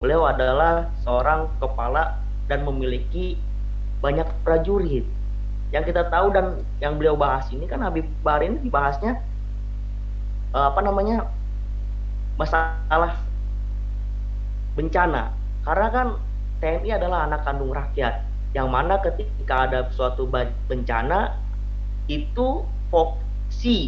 Beliau adalah seorang kepala dan memiliki banyak prajurit. Yang kita tahu dan yang beliau bahas ini kan Habib Bahar ini dibahasnya apa namanya masalah bencana. Karena kan TNI adalah anak kandung rakyat. Yang mana ketika ada suatu bencana itu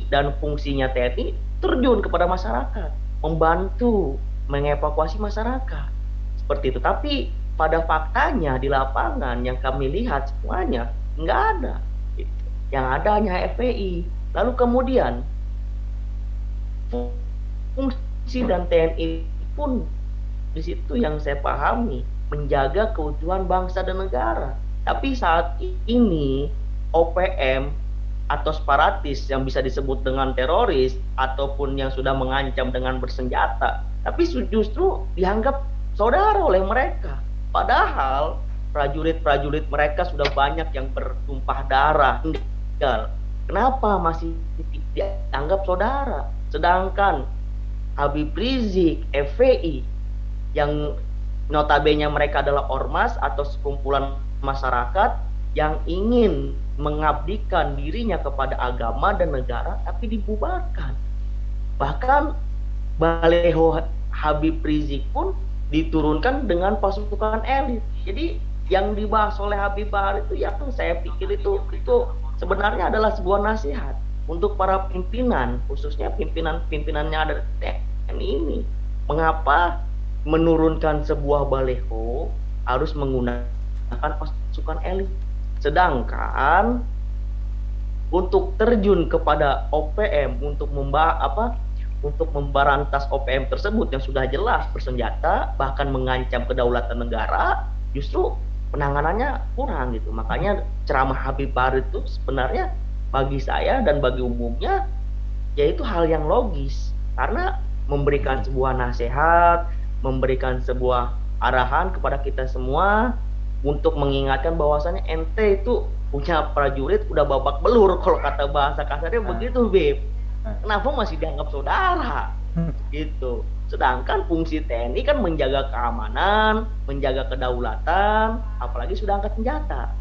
dan fungsinya TNI terjun kepada masyarakat, membantu mengevakuasi masyarakat. Seperti itu. Tapi pada faktanya di lapangan yang kami lihat semuanya nggak ada. Yang ada hanya FPI. Lalu kemudian fungsi dan TNI pun di situ yang saya pahami menjaga keutuhan bangsa dan negara. Tapi saat ini OPM atau separatis yang bisa disebut dengan teroris ataupun yang sudah mengancam dengan bersenjata, tapi justru dianggap saudara oleh mereka. Padahal prajurit-prajurit mereka sudah banyak yang bertumpah darah. Kenapa masih dianggap saudara? Sedangkan Habib Rizik, FPI, yang notabene mereka adalah ormas atau sekumpulan masyarakat yang ingin mengabdikan dirinya kepada agama dan negara, tapi dibubarkan. Bahkan baleho Habib Rizik pun diturunkan dengan pasukan elit. Jadi yang dibahas oleh Habib Bahar itu yang saya pikir itu sebenarnya adalah sebuah nasihat untuk para pimpinan, khususnya pimpinan-pimpinannya ada TNI ini. Mengapa menurunkan sebuah baleho harus menggunakan pasukan elit? Sedangkan untuk terjun kepada OPM untuk untuk memberantas OPM tersebut yang sudah jelas bersenjata bahkan mengancam kedaulatan negara, justru penanganannya kurang gitu. Makanya ceramah Habib Bahar itu sebenarnya bagi saya dan bagi umumnya yaitu hal yang logis, karena memberikan sebuah nasihat, memberikan sebuah arahan kepada kita semua untuk mengingatkan bahwasannya ente itu punya prajurit udah babak belur, kalau kata bahasa kasarnya begitu, Beb. Kenapa masih dianggap saudara? Gitu. Sedangkan fungsi TNI kan menjaga keamanan, menjaga kedaulatan, apalagi sudah angkat senjata.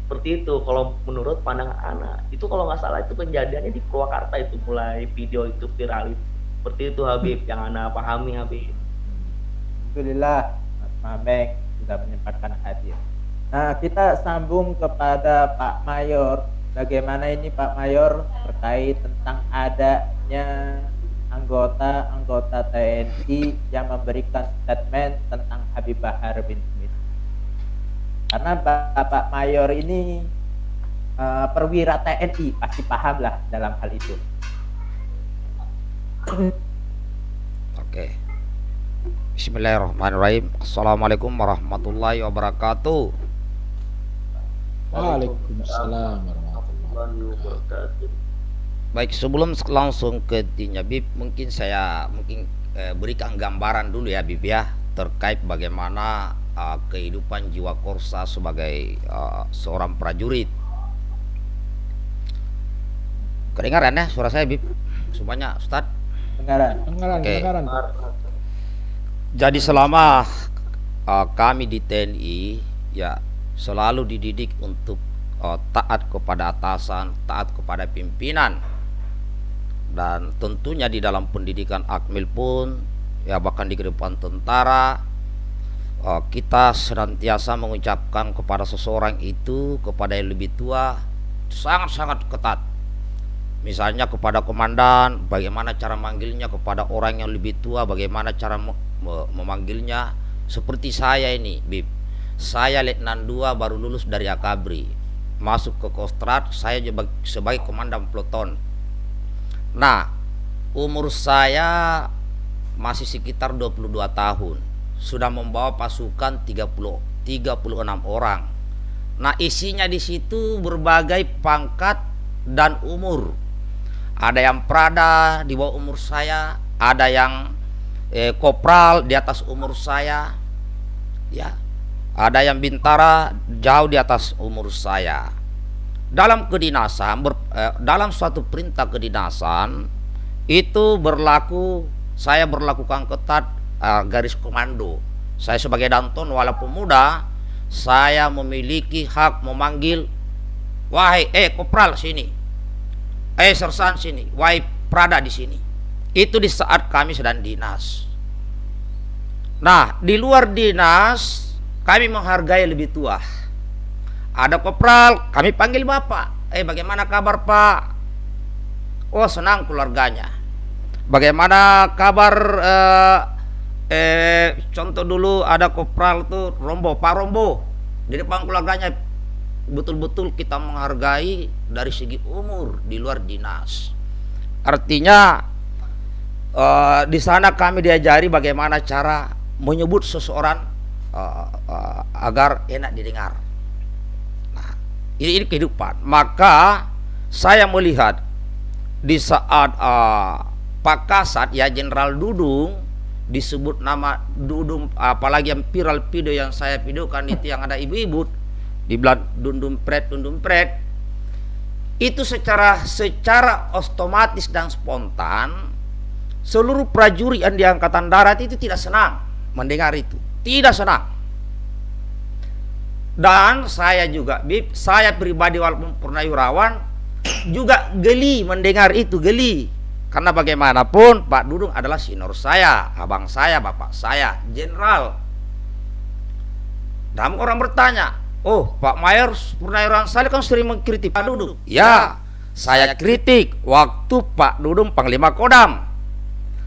Seperti itu kalau menurut pandangan anak. Itu kalau nggak salah itu kejadiannya di Purwakarta, itu mulai video itu viral itu. Seperti itu Habib yang anak pahami, Habib. Alhamdulillah Mas Mameng sudah menyempatkan hadir. Nah, kita sambung kepada Pak Mayor. Bagaimana ini Pak Mayor terkait tentang adanya anggota-anggota TNI yang memberikan statement tentang Habib Bahar bin Smith. Karena Bapak Mayor ini perwira TNI, pasti paham lah dalam hal itu. Oke. Bismillahirrahmanirrahim. Assalamualaikum warahmatullahi wabarakatuh. Waalaikumsalam warahmatullahi wabarakatuh. Baik, sebelum langsung ke intinya Bib, mungkin saya berikan gambaran dulu ya Bib ya, terkait bagaimana kehidupan jiwa Korsa sebagai seorang prajurit. Kedengaran ya suara saya Bib? Semuanya Ustadz? Kedengaran. Jadi selama kami di TNI ya selalu dididik untuk taat kepada atasan, taat kepada pimpinan. Dan tentunya di dalam pendidikan Akmil pun ya bahkan di kehidupan tentara kita senantiasa mengucapkan kepada seseorang itu, kepada yang lebih tua, sangat-sangat ketat. Misalnya kepada komandan, bagaimana cara manggilnya, kepada orang yang lebih tua, bagaimana cara memanggilnya. Seperti saya ini, Bib. Saya Letnan 2 baru lulus dari Akabri. Masuk ke Kostrad, saya sebagai komandan peloton. Nah, umur saya masih sekitar 22 tahun. Sudah membawa pasukan 36 orang. Nah, isinya di situ berbagai pangkat dan umur. Ada yang prada di bawah umur saya, ada yang kopral di atas umur saya, ya, ada yang bintara jauh di atas umur saya. Dalam kedinasan, dalam suatu perintah kedinasan itu berlaku, saya berlakukan ketat garis komando. Saya sebagai Danton walaupun muda, saya memiliki hak memanggil, wahai Kopral sini, Sersan sini, wahai Prada di sini. Itu di saat kami sedang dinas. Nah, di luar dinas kami menghargai lebih tua. Ada Kopral, kami panggil Bapak. Bagaimana kabar Pak? Oh, senang keluarganya. Bagaimana kabar contoh dulu ada Kopral tuh Rombo, Pak Rombo. Di depan keluarganya betul-betul kita menghargai dari segi umur di luar dinas. Artinya di sana kami diajari bagaimana cara menyebut seseorang agar enak didengar. Nah, ini kehidupan. Maka saya melihat di saat Pak Kasat ya Jenderal Dudung disebut nama Dudung, apalagi yang viral video yang saya videokan itu yang ada ibu-ibu dibilang dundum pret, itu secara otomatis dan spontan seluruh prajurit yang di Angkatan Darat itu tidak senang mendengar itu, tidak senang. Dan saya juga, saya pribadi walaupun purnawirawan juga geli mendengar itu, geli. Karena bagaimanapun Pak Dudung adalah senior saya, abang saya, bapak saya, jenderal. Dan orang bertanya, oh Pak Mayor Purnawirawan saya kan sering mengkritik Pak Dudung. Ya, saya kritik waktu Pak Dudung Panglima Kodam.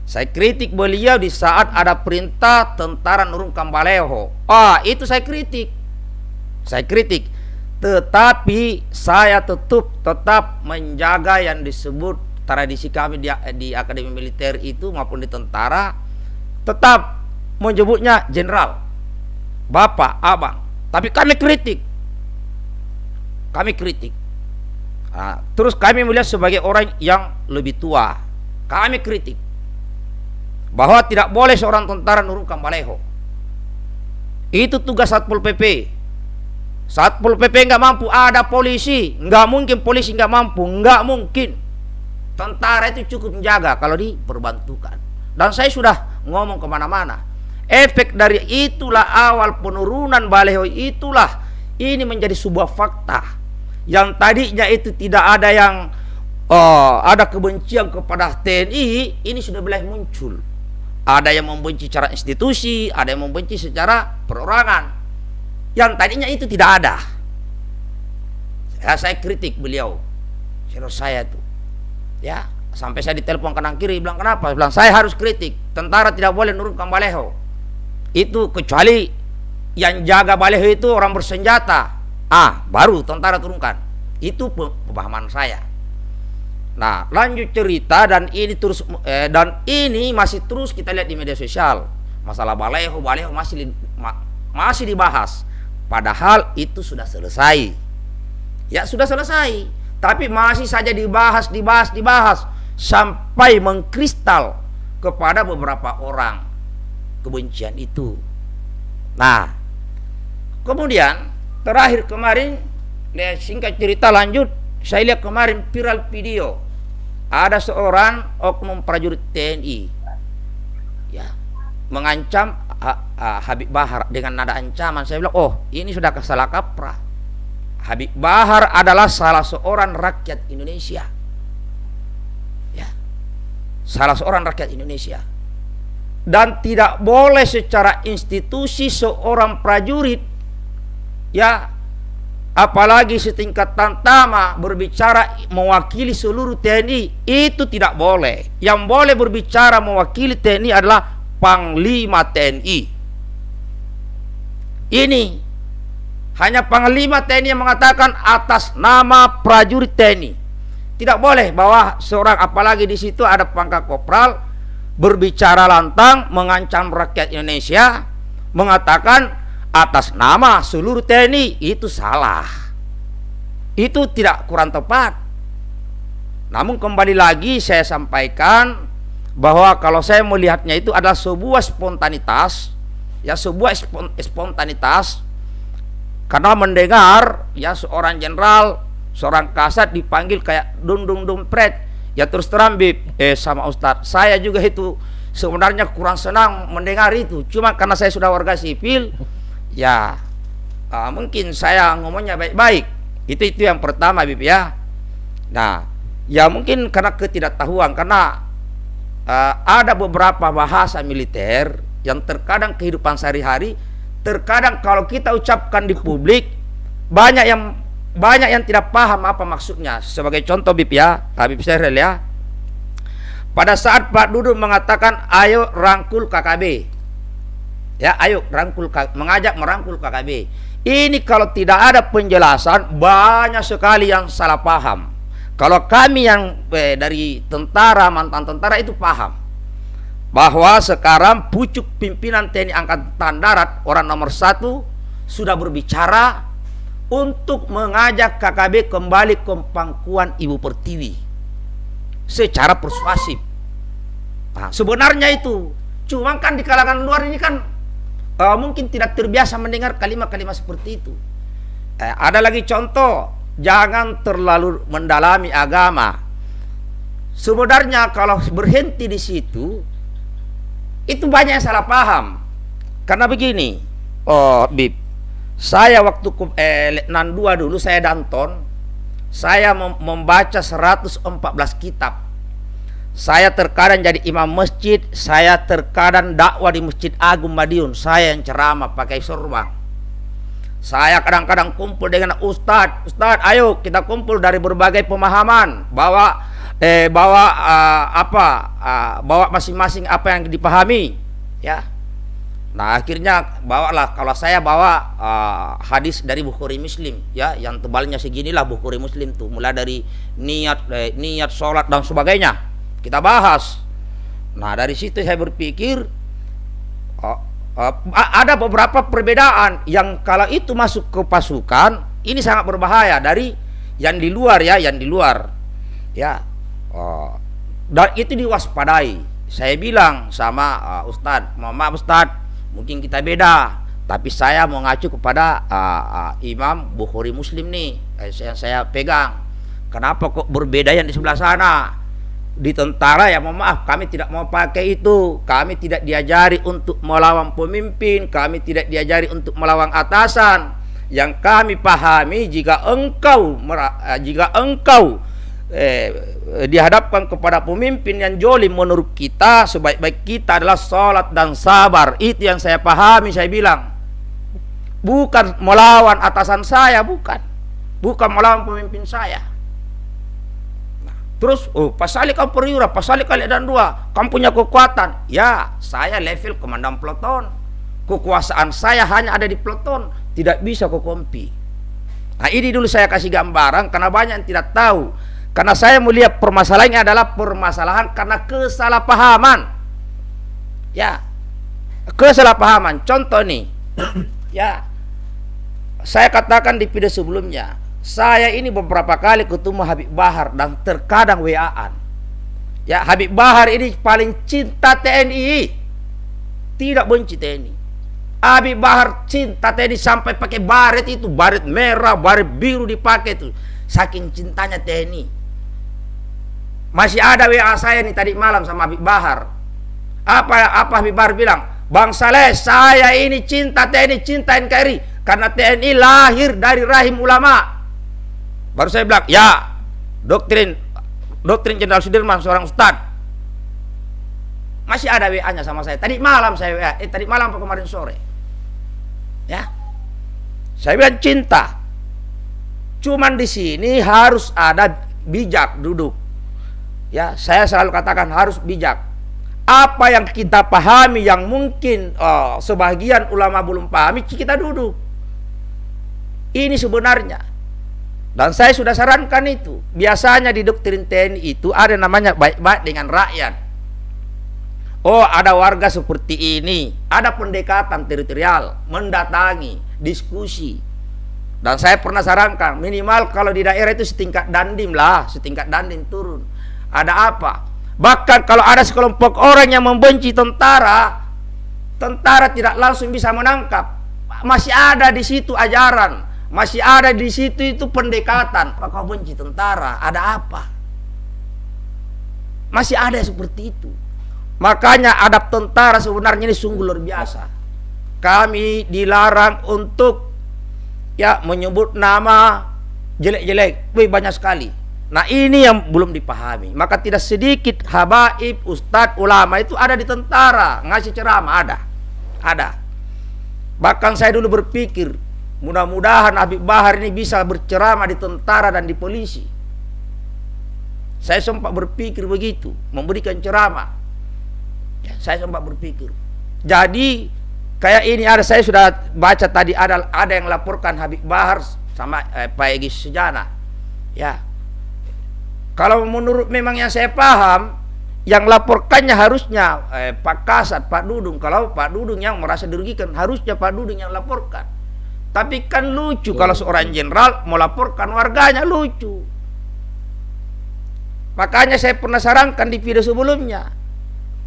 Saya kritik beliau di saat ada perintah tentara nurunkan Baleho. Itu saya kritik. Tetapi saya tetap menjaga yang disebut tradisi kami di Akademi Militer itu maupun di tentara, tetap menyebutnya jenderal, bapak, abang. Tapi kami kritik. Terus kami melihat sebagai orang yang lebih tua. Kami kritik bahwa tidak boleh seorang tentara nurunkan Baleho. Itu tugas Satpol PP. Satpol PP nggak mampu, ada polisi, nggak mungkin polisi nggak mampu, nggak mungkin. Tentara itu cukup menjaga kalau diperbantukan. Dan saya sudah ngomong kemana-mana. Efek dari itulah awal penurunan Baleho, itulah ini menjadi sebuah fakta. Yang tadinya itu tidak ada yang ada kebencian kepada TNI, ini sudah mulai muncul. Ada yang membenci secara institusi, ada yang membenci secara perorangan. Yang tadinya itu tidak ada. Saya kritik beliau, senior saya itu. Ya, sampai saya ditelepon kanan kiri, bilang kenapa? Bilang saya harus kritik, tentara tidak boleh nurunkan Baleho. Itu kecuali yang jaga Baleho itu orang bersenjata. Baru tentara turunkan. Itu pemahaman saya. Nah, lanjut cerita dan ini masih terus kita lihat di media sosial. Masalah Baleho masih dibahas. Padahal itu sudah selesai. Ya, sudah selesai. Tapi masih saja dibahas sampai mengkristal kepada beberapa orang kebencian itu. Nah, kemudian terakhir kemarin, singkat cerita lanjut, saya lihat kemarin viral video ada seorang oknum prajurit TNI ya mengancam Habib Bahar dengan nada ancaman. Saya bilang, oh ini sudah salah kaprah. Habib Bahar adalah salah seorang rakyat Indonesia. Ya. Salah seorang rakyat Indonesia. Dan tidak boleh secara institusi seorang prajurit ya, apalagi setingkat Tamtama berbicara mewakili seluruh TNI, itu tidak boleh. Yang boleh berbicara mewakili TNI adalah Panglima TNI. Ini hanya Panglima TNI yang mengatakan atas nama prajurit TNI. Tidak boleh bahwa seorang, apalagi di situ ada pangkat kopral, berbicara lantang mengancam rakyat Indonesia, mengatakan atas nama seluruh TNI. Itu salah. Itu tidak, kurang tepat. Namun kembali lagi saya sampaikan bahwa kalau saya melihatnya itu adalah sebuah spontanitas, ya, sebuah spontanitas. Karena mendengar ya seorang jenderal, seorang kasat dipanggil kayak dundung dumpret, ya terus terang sama Ustadz, saya juga itu sebenarnya kurang senang mendengar itu. Cuma karena saya sudah warga sipil, ya mungkin saya ngomongnya baik-baik. Itu yang pertama, Bib ya. Nah, ya mungkin karena ketidaktahuan, karena ada beberapa bahasa militer yang terkadang kehidupan sehari-hari, terkadang kalau kita ucapkan di publik banyak yang tidak paham apa maksudnya. Sebagai contoh, Bib ya, Habib Syahril ya. Pada saat Pak Dudung mengatakan ayo rangkul KKB, ya ayo mengajak merangkul KKB, ini kalau tidak ada penjelasan banyak sekali yang salah paham. Kalau kami yang dari tentara, mantan tentara itu paham bahwa sekarang pucuk pimpinan TNI Angkatan Darat orang nomor 1 sudah berbicara untuk mengajak KKB kembali ke pangkuan Ibu Pertiwi secara persuasif. Nah, sebenarnya itu, cuma kan di kalangan luar ini kan mungkin tidak terbiasa mendengar kalimat-kalimat seperti itu. Ada lagi contoh, jangan terlalu mendalami agama. Sebenarnya kalau berhenti di situ, itu banyak yang salah paham. Karena begini, Bib, saya waktu Letnan 2 dulu saya danton, saya membaca 114 kitab. Saya terkadang jadi imam masjid, saya terkadang dakwah di Masjid Agung Madiun, saya yang ceramah pakai sorban. Saya kadang-kadang kumpul dengan ustadz, ayo kita kumpul dari berbagai pemahaman, bawa masing-masing apa yang dipahami, ya. Nah akhirnya bawalah, kalau saya bawa hadis dari Bukhari Muslim, ya, yang tebalnya seginilah Bukhari Muslim tuh, mulai dari niat sholat dan sebagainya kita bahas. Nah dari situ saya berpikir ada beberapa perbedaan yang kalau itu masuk ke pasukan ini sangat berbahaya dari yang di luar, ya, yang di luar, ya. Dan itu diwaspadai. Saya bilang sama Ustadz, mohon maaf Ustadz, mungkin kita beda, tapi saya mau ngacu kepada Imam Bukhari Muslim nih, yang saya pegang. Kenapa kok berbeda yang di sebelah sana? Di tentara, ya mohon maaf, kami tidak mau pakai itu. Kami tidak diajari untuk melawan pemimpin, kami tidak diajari untuk melawan atasan. Yang kami pahami, jika engkau dihadapkan kepada pemimpin yang jolim, menurut kita sebaik-baik kita adalah sholat dan sabar. Itu yang saya pahami. Saya bilang, bukan melawan atasan saya, bukan melawan pemimpin saya. Nah, terus pasali kamu perwira, pasali kali dan 2, kamu punya kekuatan. Ya, saya level komandan peleton, kekuasaan saya hanya ada di peleton, tidak bisa ke kompi. Nah ini dulu saya kasih gambaran karena banyak yang tidak tahu. Karena saya melihat permasalahannya adalah permasalahan karena kesalahpahaman. Ya, kesalahpahaman. Contoh nih, ya, saya katakan di video sebelumnya, saya ini beberapa kali ketemu Habib Bahar dan terkadang WA-an. Ya, Habib Bahar ini paling cinta TNI, tidak benci TNI. Habib Bahar cinta TNI sampai pakai baret itu, baret merah, baret biru dipakai itu, saking cintanya TNI. Masih ada WA saya nih tadi malam sama Habib Bahar. Apa Habib Bahar bilang? Bang Saleh, saya ini cinta TNI, cinta NKRI, karena TNI lahir dari rahim ulama. Baru saya bilang, ya, doktrin Jenderal Sudirman seorang ustadz. Masih ada WA-nya sama saya. Tadi malam saya WA, tadi malam atau kemarin sore. Ya. Saya bilang cinta. Cuman di sini harus ada bijak duduk. Ya, saya selalu katakan harus bijak. Apa yang kita pahami yang mungkin sebagian ulama belum pahami, kita duduk. Ini sebenarnya. Dan saya sudah sarankan itu. Biasanya di doktrin TNI itu ada namanya baik-baik dengan rakyat. Oh, ada warga seperti ini, ada pendekatan teritorial, mendatangi, diskusi. Dan saya pernah sarankan minimal kalau di daerah itu setingkat dandim lah, setingkat dandim turun. Ada apa? Bahkan kalau ada sekelompok orang yang membenci tentara tidak langsung bisa menangkap. Masih ada di situ ajaran, masih ada di situ itu pendekatan. Kau benci tentara, ada apa? Masih ada seperti itu. Makanya adab tentara sebenarnya ini sungguh luar biasa. Kami dilarang untuk menyebut nama jelek-jelek. Wih, banyak sekali. Nah, ini yang belum dipahami. Maka tidak sedikit habaib, ustadz, ulama itu ada di tentara, ngasih ceramah, ada. Bahkan saya dulu berpikir, mudah-mudahan Habib Bahar ini bisa berceramah di tentara dan di polisi. Saya sempat berpikir begitu, memberikan ceramah. Saya sempat berpikir. Jadi kayak ini saya sudah baca tadi ada yang laporkan Habib Bahar sama Pak Egy Sujana. Ya. Kalau menurut memang yang saya paham, yang laporkannya harusnya Pak Kasat, Pak Dudung. Kalau Pak Dudung yang merasa dirugikan, harusnya Pak Dudung yang laporkan. Tapi kan lucu kalau seorang jenderal mau laporkan warganya, lucu. Makanya saya pernah sarankan di video sebelumnya,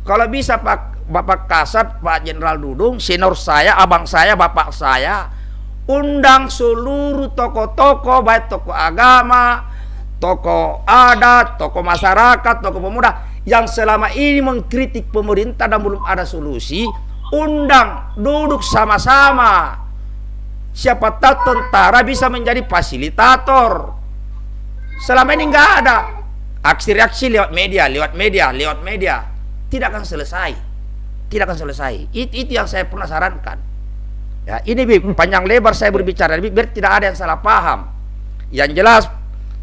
kalau bisa Bapak Kasat, Pak Jenderal Dudung, senior saya, abang saya, bapak saya, undang seluruh tokoh-tokoh, baik tokoh agama, tokoh adat, tokoh masyarakat, tokoh pemuda yang selama ini mengkritik pemerintah dan belum ada solusi, undang, duduk sama-sama. Siapa tahu tentara bisa menjadi fasilitator. Selama ini nggak ada. Aksi-reaksi lewat media. Tidak akan selesai. Itu yang saya pernah sarankan. Ya, ini panjang lebar saya berbicara, biar tidak ada yang salah paham. Yang jelas,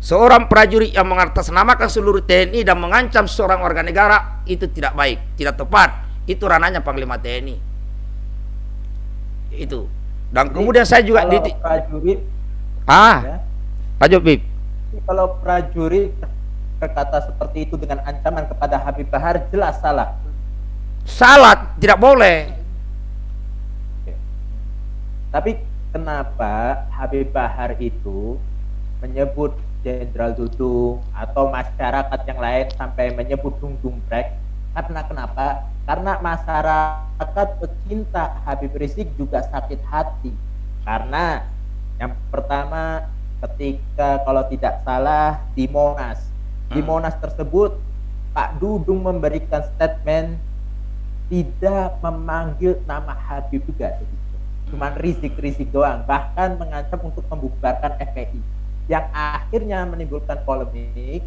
seorang prajurit yang mengatasnamakan seluruh TNI dan mengancam seorang warga negara itu tidak baik, tidak tepat. Itu ranahnya Panglima TNI. Itu. Dan kemudian saya juga prajurit. Lanjut, Bib. Kalau prajurit berkata seperti itu dengan ancaman kepada Habib Bahar, jelas salah. Salah, tidak boleh. Tapi kenapa Habib Bahar itu menyebut Jenderal Dudung atau masyarakat yang lain sampai menyebut Dung Dumprek? Karena kenapa? Karena masyarakat pecinta Habib Rizik juga sakit hati. Karena yang pertama, ketika kalau tidak salah di Monas tersebut, Pak Dudung memberikan statement tidak memanggil nama Habib juga, cuman Rizik doang, bahkan mengancam untuk membubarkan FPI, yang akhirnya menimbulkan polemik,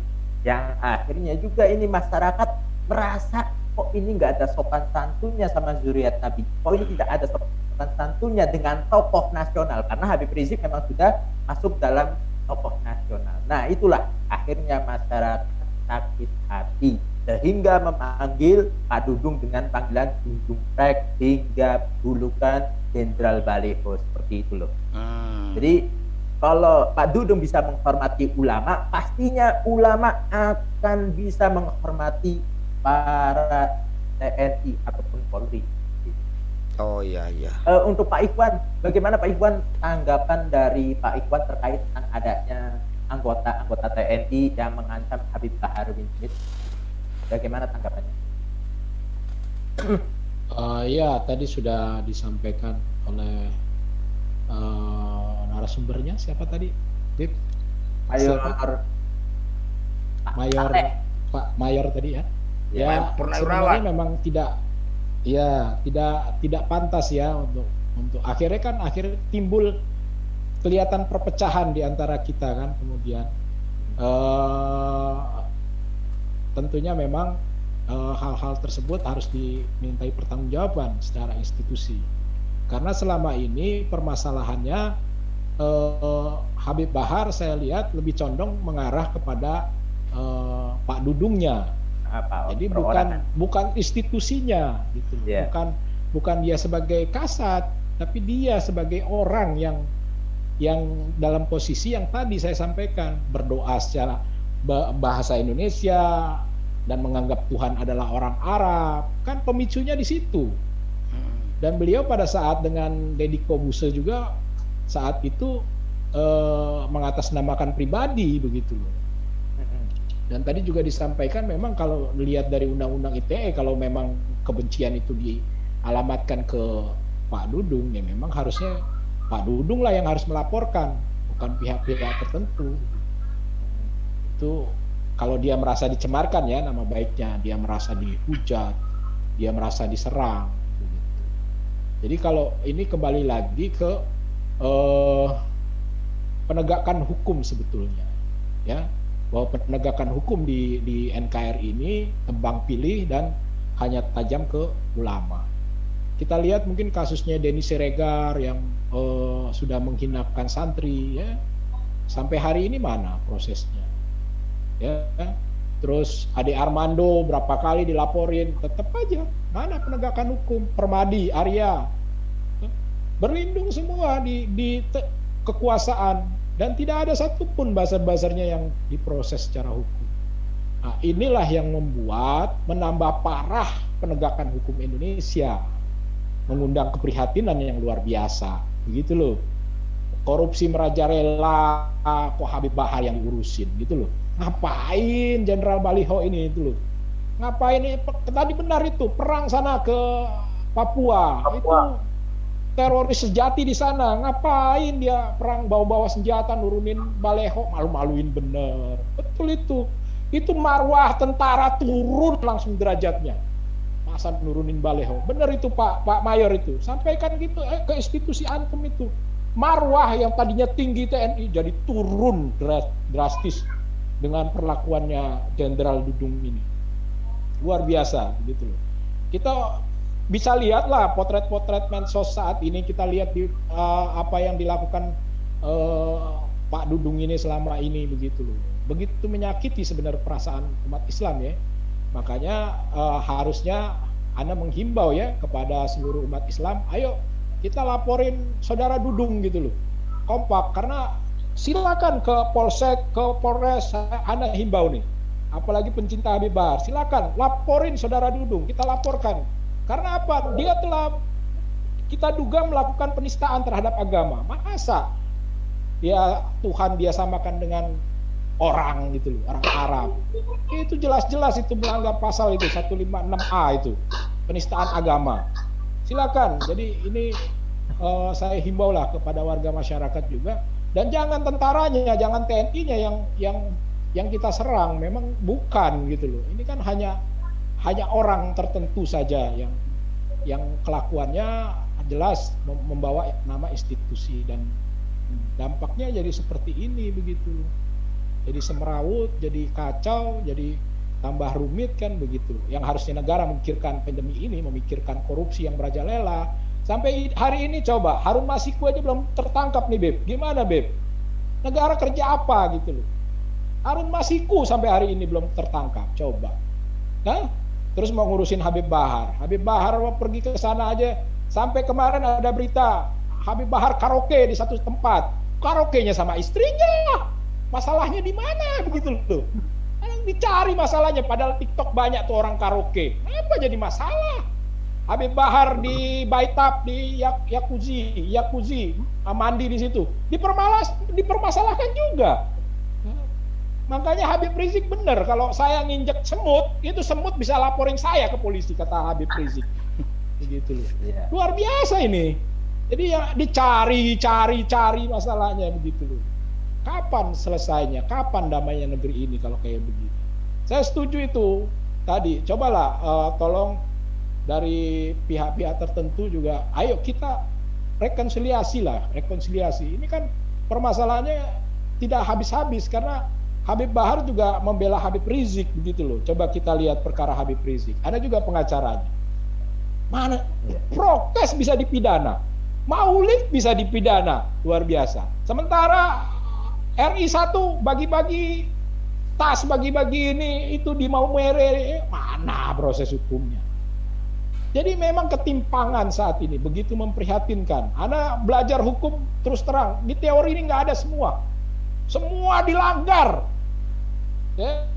yang akhirnya juga ini masyarakat merasa kok ini nggak ada sopan santunnya sama zuriat Nabi, kok ini tidak ada sopan santunnya dengan tokoh nasional, karena Habib Rizik memang sudah masuk dalam tokoh nasional. Nah, itulah akhirnya masyarakat sakit hati sehingga memanggil Pak Dudung dengan panggilan Dung Dumprek hingga julukan Jenderal Baleho, seperti itu loh. Jadi kalau Pak Dudung bisa menghormati ulama, pastinya ulama akan bisa menghormati para TNI ataupun Polri. Oh iya. Untuk Pak Ikhwan, bagaimana Pak Ikhwan tanggapan dari Pak Ikhwan terkait dengan adanya anggota TNI yang mengancam Habib Bahar bin Smith? Bagaimana tanggapannya? Ya, tadi sudah disampaikan oleh narasumbernya, siapa tadi? Bib? Pak Mayor tadi ya. Ya, sebenarnya memang tidak pantas ya untuk akhirnya timbul kelihatan perpecahan di antara kita kan, kemudian tentunya memang hal-hal tersebut harus dimintai pertanggungjawaban secara institusi, karena selama ini permasalahannya Habib Bahar saya lihat lebih condong mengarah kepada Pak Dudungnya. Jadi bukan institusinya gitu, bukan dia sebagai kasat, tapi dia sebagai orang yang dalam posisi yang tadi saya sampaikan, berdoa secara bahasa Indonesia dan menganggap Tuhan adalah orang Arab, kan pemicunya di situ. Dan beliau pada saat dengan Deddy Corbuzier juga saat itu mengatasnamakan pribadi begitu. Dan tadi juga disampaikan memang kalau dilihat dari Undang-Undang ITE, kalau memang kebencian itu dialamatkan ke Pak Dudung, ya memang harusnya Pak Dudung lah yang harus melaporkan, bukan pihak-pihak tertentu. Itu kalau dia merasa dicemarkan ya nama baiknya, dia merasa dihujat, dia merasa diserang. Begitu. Jadi kalau ini kembali lagi ke penegakan hukum sebetulnya, ya, bahwa penegakan hukum di NKRI ini tebang pilih dan hanya tajam ke ulama. Kita lihat mungkin kasusnya Denny Siregar yang sudah menghinakan santri, ya, sampai hari ini mana prosesnya, ya. Terus Ade Armando berapa kali dilaporin, tetap aja mana penegakan hukum. Permadi, Arya, berlindung semua di kekuasaan dan tidak ada satupun buzzer-buzzernya yang diproses secara hukum. Nah, inilah yang membuat menambah parah penegakan hukum Indonesia, mengundang keprihatinan yang luar biasa, begitu loh. Korupsi merajalela, kok Habib Bahar yang diurusin, gitu loh. Ngapain Jenderal Baliho ini itu loh? Ngapain ini? Tadi benar itu perang sana ke Papua. Itu teroris sejati di sana. Ngapain dia perang bawa-bawa senjata nurunin Baleho, malu-maluin bener. Betul itu. Itu marwah tentara turun langsung derajatnya. Masa nurunin Baleho. Bener itu Pak Mayor itu. Sampaikan gitu ke institusi antum itu. Marwah yang tadinya tinggi TNI jadi turun drastis dengan perlakuannya Jenderal Dudung ini. Luar biasa gitu loh. Kita bisa lihatlah potret-potret medsos saat ini, kita lihat di apa yang dilakukan Pak Dudung ini selama ini, begitu loh. Begitu menyakiti sebenarnya perasaan umat Islam, ya. Makanya harusnya Anda menghimbau ya kepada seluruh umat Islam, ayo kita laporin saudara Dudung gitu loh. Kompak, karena silakan ke Polsek, ke Polres, Anda himbau nih. Apalagi pencinta Habib Bahar, silakan laporin saudara Dudung, kita laporkan. Karena apa? Dia telah kita duga melakukan penistaan terhadap agama. Masa dia Tuhan dia samakan dengan orang gitu loh, orang Arab. Itu jelas-jelas itu melanggar pasal itu 156A itu, penistaan agama. Silakan. Jadi ini saya himbau lah kepada warga masyarakat juga, dan jangan tentaranya, jangan TNI-nya yang kita serang, memang bukan gitu loh. Ini kan hanya orang tertentu saja yang kelakuannya jelas membawa nama institusi, dan dampaknya jadi seperti ini begitu. Jadi semrawut, jadi kacau, jadi tambah rumit kan begitu. Yang harusnya negara memikirkan pandemi ini, memikirkan korupsi yang merajalela. Sampai hari ini coba Harun Masiku aja belum tertangkap nih, Beb. Gimana, Beb? Negara kerja apa gitu loh. Harun Masiku sampai hari ini belum tertangkap, coba. Nah, terus mau ngurusin Habib Bahar. Habib Bahar mau pergi ke sana aja. Sampai kemarin ada berita Habib Bahar karaoke di satu tempat. Karaoke-nya sama istrinya. Masalahnya di mana begitu loh. Yang dicari masalahnya, padahal TikTok banyak tuh orang karaoke. Apa jadi masalah? Habib Bahar di Baitap, di Yakuzi, mandi di situ. Dipermasalahkan juga. Makanya Habib Rizik benar, kalau saya nginjek semut, itu semut bisa laporin saya ke polisi, kata Habib Rizik. Begitu loh. Yeah. Luar biasa ini. Jadi ya dicari masalahnya begitu loh. Kapan selesainya? Kapan damainya negeri ini kalau kayak begini? Saya setuju itu tadi. Cobalah tolong dari pihak-pihak tertentu juga, ayo kita rekonsiliasi. Ini kan permasalahannya tidak habis-habis, karena Habib Bahar juga membela Habib Rizik begitu loh. Coba kita lihat perkara Habib Rizik. Ada juga pengacaranya. Mana prokes bisa dipidana, maulid bisa dipidana, luar biasa. Sementara RI 1 bagi-bagi tas, bagi-bagi ini itu di Maumere, mana proses hukumnya? Jadi memang ketimpangan saat ini begitu memprihatinkan. Anda belajar hukum terus terang, di teori ini nggak ada semua dilanggar. Ya,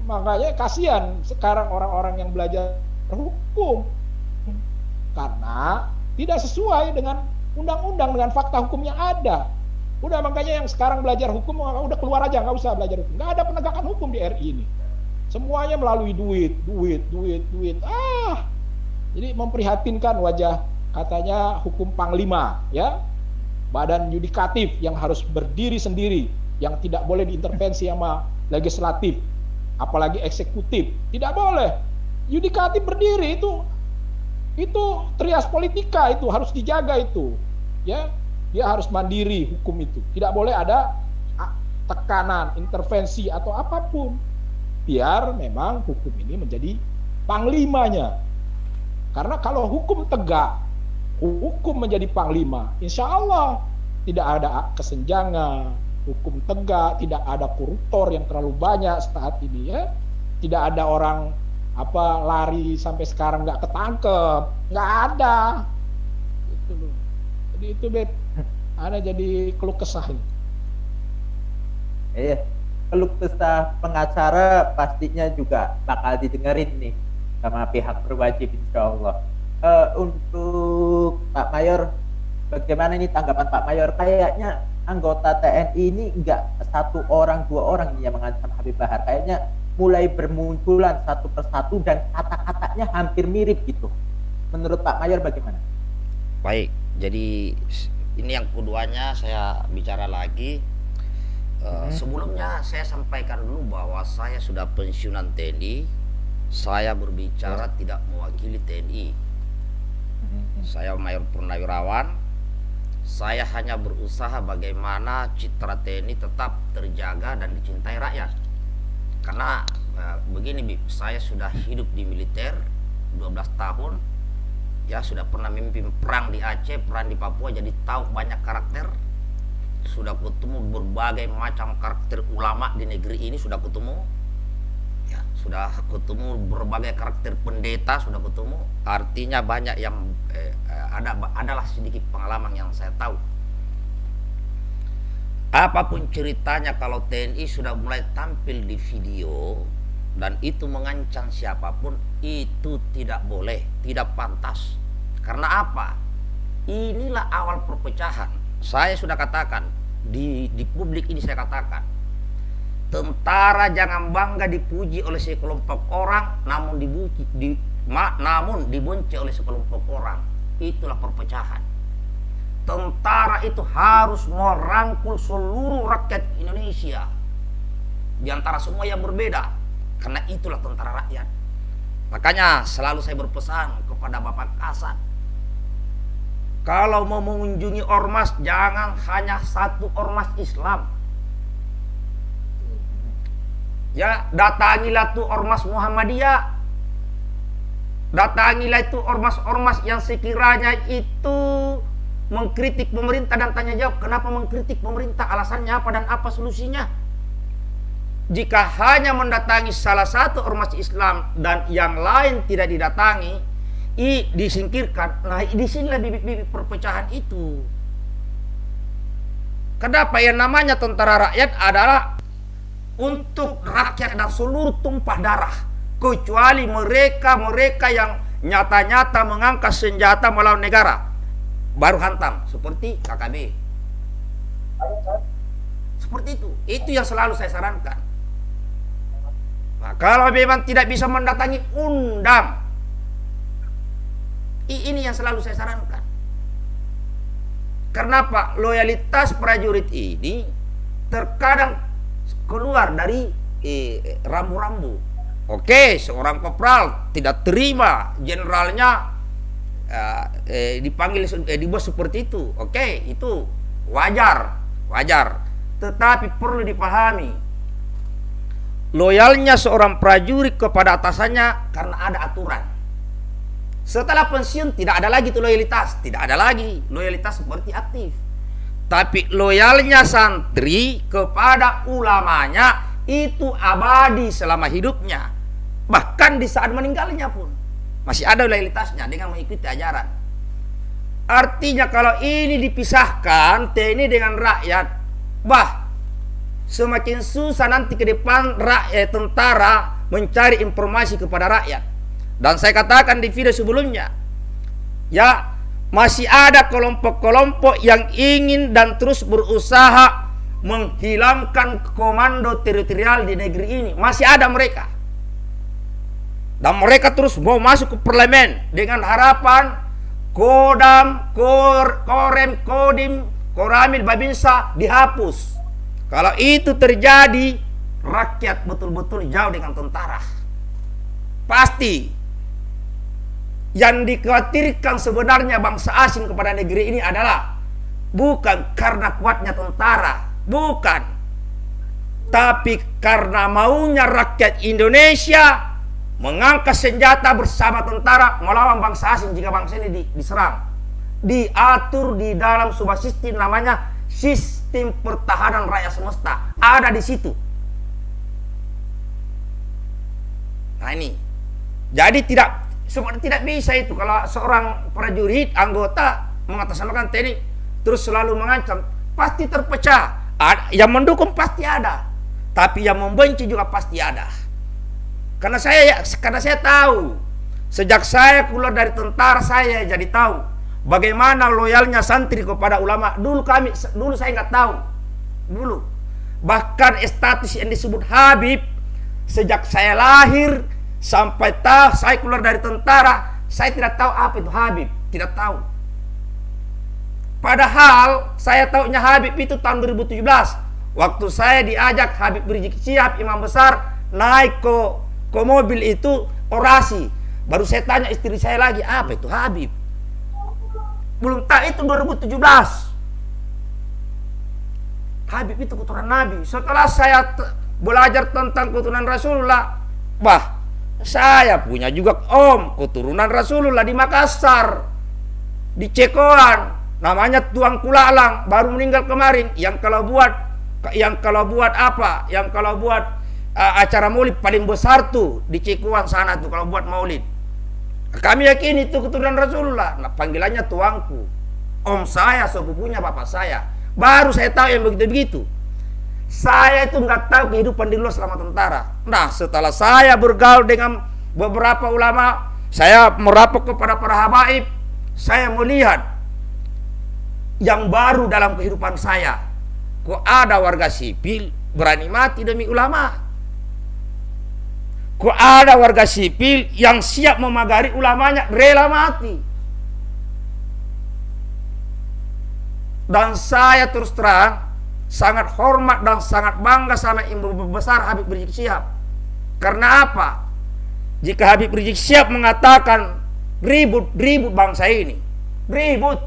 makanya kasihan sekarang orang-orang yang belajar hukum, karena tidak sesuai dengan undang-undang, dengan fakta hukum yang ada. Udah, makanya yang sekarang belajar hukum udah keluar aja, nggak usah belajar hukum. Nggak ada penegakan hukum di RI ini. Semuanya melalui duit. Jadi memprihatinkan wajah katanya hukum panglima, ya, badan yudikatif yang harus berdiri sendiri, yang tidak boleh diintervensi sama legislatif, apalagi eksekutif, tidak boleh. Yudikatif berdiri itu Itu trias politika, itu harus dijaga itu. Ya, dia harus mandiri hukum itu. Tidak boleh ada tekanan, intervensi atau apapun. Biar memang hukum ini menjadi panglimanya. Karena kalau hukum tegak, hukum menjadi panglima, insya Allah tidak ada kesenjangan, hukum tegak, tidak ada koruptor yang terlalu banyak saat ini ya, tidak ada orang lari sampai sekarang nggak ketangkep, nggak ada, gitu loh. Jadi itu Beb, ada jadi keluh kesah ini. Iya, keluh kesah pengacara pastinya juga bakal didengerin nih sama pihak berwajib insya Allah. Untuk Pak Mayor, bagaimana ini tanggapan Pak Mayor? Kayaknya anggota TNI ini enggak satu orang dua orang yang mengancam Habib Bahar, kayaknya mulai bermunculan satu persatu dan kata-katanya hampir mirip gitu. Menurut Pak Mayor bagaimana? Baik, jadi ini yang keduanya saya bicara lagi. Sebelumnya saya sampaikan dulu bahwa saya sudah pensiunan TNI. Saya berbicara tidak mewakili TNI. Saya Mayor Purnawirawan. Saya hanya berusaha bagaimana citra TNI tetap terjaga dan dicintai rakyat. Karena begini Bib, saya sudah hidup di militer 12 tahun. Ya, sudah pernah memimpin perang di Aceh, perang di Papua, jadi tahu banyak karakter. Sudah ketemu berbagai macam karakter ulama di negeri ini, sudah ketemu. Ya, sudah ketemu berbagai karakter pendeta, sudah ketemu. Artinya banyak yang adalah sedikit pengalaman yang saya tahu. Apapun ceritanya, kalau TNI sudah mulai tampil di video dan itu mengancam siapapun, itu tidak boleh, tidak pantas. Karena apa? Inilah awal perpecahan. Saya sudah katakan di publik ini, saya katakan, tentara jangan bangga dipuji oleh sekelompok orang, namun dibenci oleh sekelompok orang. Itulah perpecahan. Tentara itu harus merangkul seluruh rakyat Indonesia di antara semua yang berbeda, karena itulah tentara rakyat. Makanya selalu saya berpesan kepada Bapak Kasat, kalau mau mengunjungi ormas, jangan hanya satu ormas Islam. Ya, datangilah tuh ormas Muhammadiyah. Datangilah itu ormas-ormas yang sekiranya itu mengkritik pemerintah dan tanya jawab kenapa mengkritik pemerintah, alasannya apa dan apa solusinya. Jika hanya mendatangi salah satu ormas Islam dan yang lain tidak didatangi, disingkirkan, nah disinilah bibit-bibit perpecahan itu. Kenapa? Yang namanya tentara rakyat adalah untuk rakyat dan seluruh tumpah darah, kecuali mereka yang nyata-nyata mengangkat senjata melawan negara, baru hantam, seperti KKB. Seperti itu yang selalu saya sarankan. Nah, kalau memang tidak bisa mendatangi, undang. Ini yang selalu saya sarankan. Kenapa? Loyalitas prajurit ini terkadang keluar dari rambu-rambu. Oke, seorang kopral tidak terima jenderalnya dipanggil di bos seperti itu. Oke, itu wajar. Tetapi perlu dipahami, loyalnya seorang prajurit kepada atasannya karena ada aturan. Setelah pensiun tidak ada lagi itu loyalitas, tidak ada lagi loyalitas seperti aktif. Tapi loyalnya santri kepada ulamanya itu abadi selama hidupnya. Bahkan di saat meninggalnya pun masih ada loyalitasnya dengan mengikuti ajaran. Artinya kalau ini dipisahkan TNI dengan rakyat, semakin susah nanti ke depan rakyat tentara mencari informasi kepada rakyat. Dan saya katakan di video sebelumnya, ya, masih ada kelompok-kelompok yang ingin dan terus berusaha menghilangkan komando teritorial di negeri ini. Masih ada mereka. Dan mereka terus mau masuk ke parlemen dengan harapan Kodam, Korem, Kodim, Koramil, Babinsa dihapus. Kalau itu terjadi, rakyat betul-betul jauh dengan tentara. Pasti. Yang dikhawatirkan sebenarnya bangsa asing kepada negeri ini adalah bukan karena kuatnya tentara, bukan, tapi karena maunya rakyat Indonesia mengangkat senjata bersama tentara melawan bangsa asing jika bangsa ini diserang. Diatur di dalam sebuah sistem namanya sistem pertahanan rakyat semesta, ada di situ. Nah ini, jadi tidak bisa itu kalau seorang prajurit anggota mengatasnamakan TNI terus selalu mengancam, pasti terpecah. Yang mendukung pasti ada, tapi yang membenci juga pasti ada. Karena saya tahu, sejak saya keluar dari tentara saya jadi tahu bagaimana loyalnya santri kepada ulama. Dulu saya nggak tahu. Dulu bahkan status yang disebut Habib, sejak saya lahir sampai saya keluar dari tentara, saya tidak tahu apa itu Habib, tidak tahu. Padahal saya tahunya Habib itu tahun 2017, waktu saya diajak Habib Rizik Syihab, imam besar, naik ke mobil itu orasi. Baru saya tanya istri saya lagi, apa itu Habib? Belum tahu, itu 2017. Habib itu keturunan Nabi. Setelah saya belajar tentang keturunan Rasulullah, saya punya juga keturunan Rasulullah di Makassar, di Cekoan, namanya Tuang Kulalang, baru meninggal kemarin. Yang kalau buat acara maulid paling besar tuh di Cekoan sana tuh, kalau buat maulid. Kami yakin itu keturunan Rasulullah. Nah, panggilannya tuangku, om saya, sepupunya bapak saya. Baru saya tahu yang begitu-begitu. Saya itu nggak tahu kehidupan di luar selama tentara. Nah, setelah saya bergaul dengan beberapa ulama, saya merapat kepada para habaib, saya melihat yang baru dalam kehidupan saya. Kok ada warga sipil berani mati demi ulama? Kok ada warga sipil yang siap memagari ulamanya, rela mati? Dan saya terus terang sangat hormat dan sangat bangga sama imam besar Habib Rizik Syihab. Karena apa? Jika Habib Rizik Syihab mengatakan ribut bangsa ini, ribut.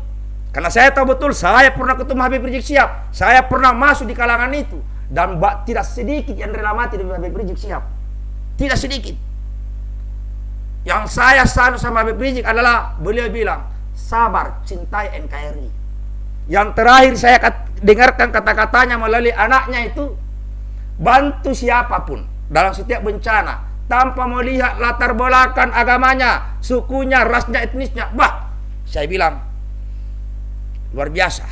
Karena saya tahu betul, saya pernah ketemu Habib Rizik Syihab, saya pernah masuk di kalangan itu, dan tidak sedikit yang rela mati demi Habib Rizik Syihab, tidak sedikit. Yang saya sanu sama Habib Rizik adalah beliau bilang, sabar, cintai NKRI. Yang terakhir saya dengarkan kata-katanya melalui anaknya itu, bantu siapapun dalam setiap bencana tanpa melihat latar belakang agamanya, sukunya, rasnya, etnisnya. Saya bilang luar biasa,